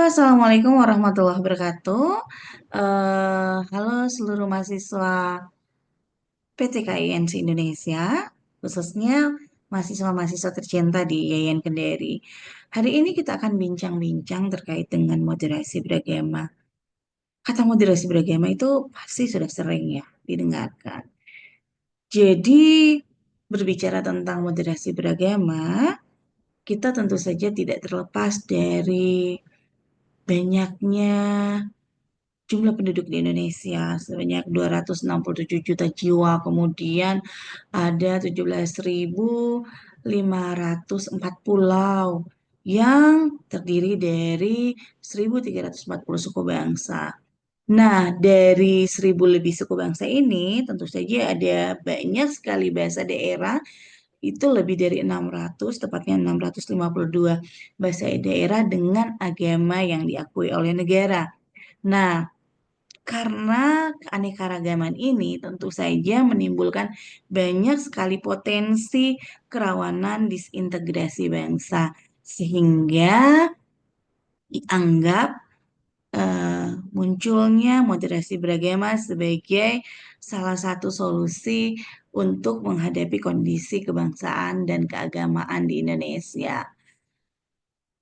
Assalamualaikum warahmatullahi wabarakatuh. Halo seluruh mahasiswa PTKIN se-Indonesia, khususnya mahasiswa-mahasiswa tercinta di YAIN Kendari. Hari ini kita akan bincang-bincang terkait dengan moderasi beragama. Kata moderasi beragama itu pasti sudah sering ya didengarkan. Jadi, berbicara tentang moderasi beragama, kita tentu saja tidak terlepas dari banyaknya jumlah penduduk di Indonesia sebanyak 267 juta jiwa, kemudian ada 17.504 pulau yang terdiri dari 1.340 suku bangsa. Nah, dari 1.000 lebih suku bangsa ini, tentu saja ada banyak sekali bahasa daerah, itu lebih dari 600, tepatnya 652 bahasa daerah dengan agama yang diakui oleh negara. Nah, karena keanekaragaman ini tentu saja menimbulkan banyak sekali potensi kerawanan disintegrasi bangsa, sehingga dianggap munculnya moderasi beragama sebagai salah satu solusi untuk menghadapi kondisi kebangsaan dan keagamaan di Indonesia.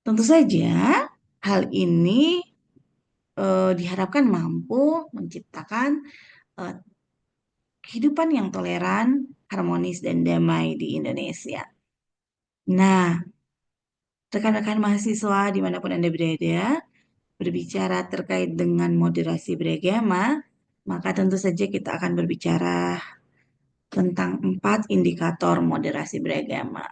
Tentu saja hal ini diharapkan mampu menciptakan eh, kehidupan yang toleran, harmonis, dan damai di Indonesia. Nah, rekan-rekan mahasiswa dimanapun Anda berada, berbicara terkait dengan moderasi beragama, maka tentu saja kita akan berbicara tentang 4 indikator moderasi beragama.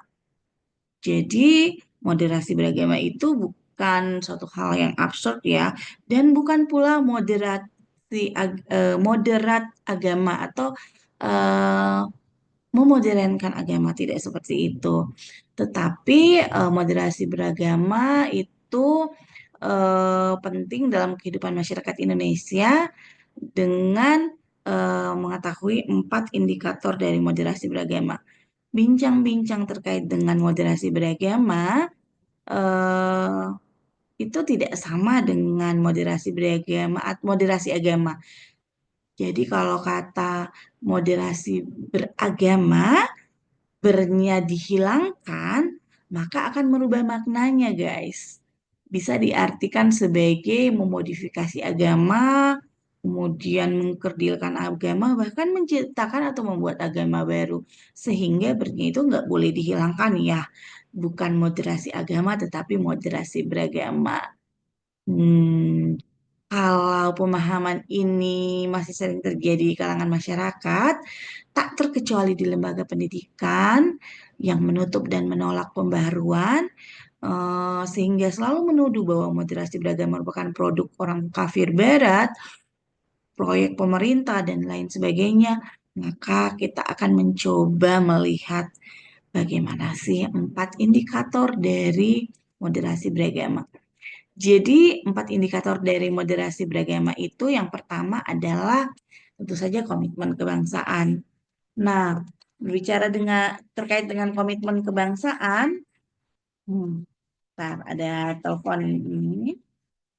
Jadi, moderasi beragama itu bukan suatu hal yang absurd ya, dan bukan pula moderat agama atau eh, memodernkan agama, tidak seperti itu. Tetapi moderasi beragama itu penting dalam kehidupan masyarakat Indonesia dengan mengetahui 4 indikator dari moderasi beragama. Bincang-bincang terkait dengan moderasi beragama eh, itu tidak sama dengan moderasi beragama atau moderasi agama. Jadi kalau kata moderasi beragama, bernya dihilangkan, maka akan merubah maknanya, guys. Bisa diartikan sebagai memodifikasi agama, kemudian mengkerdilkan agama, bahkan menciptakan atau membuat agama baru. Sehingga bernya itu nggak boleh dihilangkan ya. Bukan moderasi agama, tetapi moderasi beragama. Hmm, kalau pemahaman ini masih sering terjadi di kalangan masyarakat, tak terkecuali di lembaga pendidikan yang menutup dan menolak pembaharuan, sehingga selalu menuduh bahwa moderasi beragama merupakan produk orang kafir barat, proyek pemerintah, dan lain sebagainya, maka kita akan mencoba melihat bagaimana sih 4 indikator dari moderasi beragama. Jadi, 4 indikator dari moderasi beragama itu yang pertama adalah tentu saja komitmen kebangsaan. Nah, berbicara terkait dengan komitmen kebangsaan, bentar, ada telepon ini,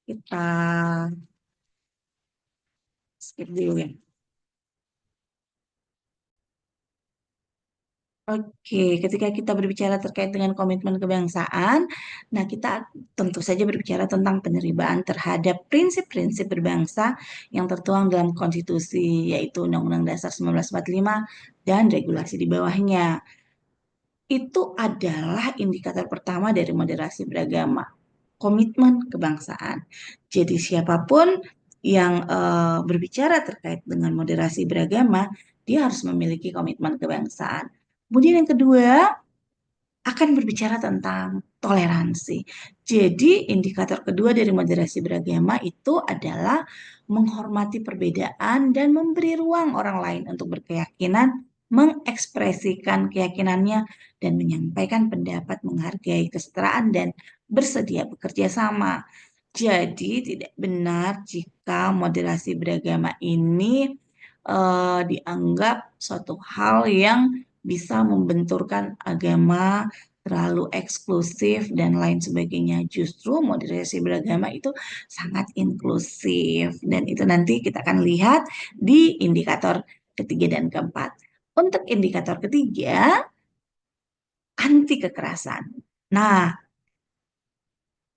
kita skip dulu ya. Oke, ketika kita berbicara terkait dengan komitmen kebangsaan, nah kita tentu saja berbicara tentang penerimaan terhadap prinsip-prinsip berbangsa yang tertuang dalam konstitusi, yaitu Undang-Undang Dasar 1945 dan regulasi di bawahnya. Itu adalah indikator pertama dari moderasi beragama, komitmen kebangsaan. Jadi siapapun yang berbicara terkait dengan moderasi beragama, dia harus memiliki komitmen kebangsaan. Kemudian yang kedua, akan berbicara tentang toleransi. Jadi, indikator kedua dari moderasi beragama itu adalah menghormati perbedaan dan memberi ruang orang lain untuk berkeyakinan, mengekspresikan keyakinannya, dan menyampaikan pendapat, menghargai kesetaraan, dan bersedia bekerja sama. Jadi, tidak benar jika moderasi beragama ini dianggap suatu hal yang bisa membenturkan agama terlalu eksklusif dan lain sebagainya. Justru moderasi beragama itu sangat inklusif dan itu nanti kita akan lihat di indikator ketiga dan keempat. Untuk indikator ketiga, anti kekerasan. Nah,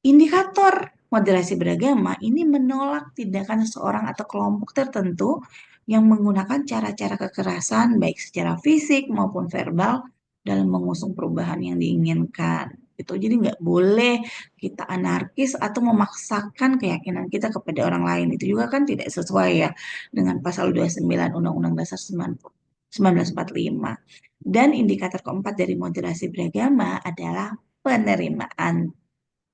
indikator moderasi beragama ini menolak tindakan seorang atau kelompok tertentu yang menggunakan cara-cara kekerasan baik secara fisik maupun verbal dalam mengusung perubahan yang diinginkan. Itu jadi nggak boleh kita anarkis atau memaksakan keyakinan kita kepada orang lain. Itu juga kan tidak sesuai ya dengan pasal 29 Undang-Undang Dasar 1945. Dan indikator keempat dari moderasi beragama adalah penerimaan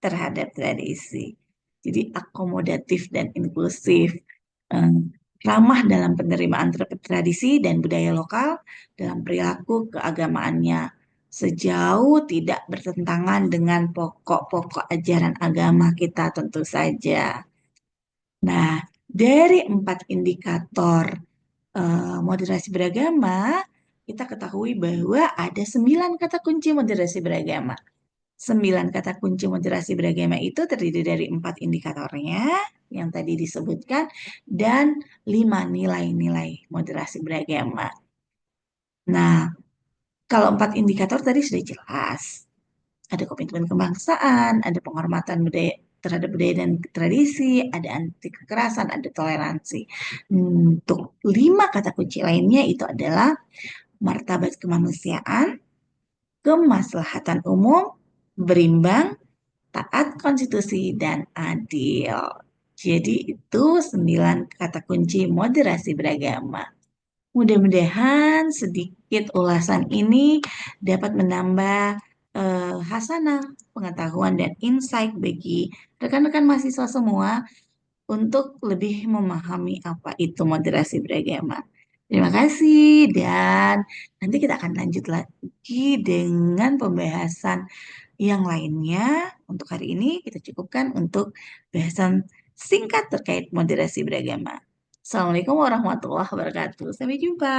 terhadap tradisi. Jadi akomodatif dan inklusif, eh, ramah dalam penerimaan terhadap tradisi dan budaya lokal dalam perilaku keagamaannya, sejauh tidak bertentangan dengan pokok-pokok ajaran agama kita tentu saja. Nah, dari empat indikator moderasi beragama, kita ketahui bahwa ada 9 kata kunci moderasi beragama. 9 kata kunci moderasi beragama itu terdiri dari 4 indikatornya yang tadi disebutkan dan 5 nilai-nilai moderasi beragama. Nah, kalau 4 indikator tadi sudah jelas. Ada komitmen kebangsaan, ada penghormatan budaya terhadap budaya dan tradisi, ada anti kekerasan, ada toleransi. Untuk 5 kata kunci lainnya itu adalah martabat kemanusiaan, kemaslahatan umum, berimbang, taat konstitusi, dan adil. Jadi itu 9 kata kunci moderasi beragama. Mudah-mudahan sedikit ulasan ini dapat menambah hasanah pengetahuan dan insight bagi rekan-rekan mahasiswa semua untuk lebih memahami apa itu moderasi beragama. Terima kasih dan nanti kita akan lanjut lagi dengan pembahasan yang lainnya. Untuk hari ini kita cukupkan untuk bahasan singkat terkait moderasi beragama. Assalamualaikum warahmatullahi wabarakatuh. Sampai jumpa.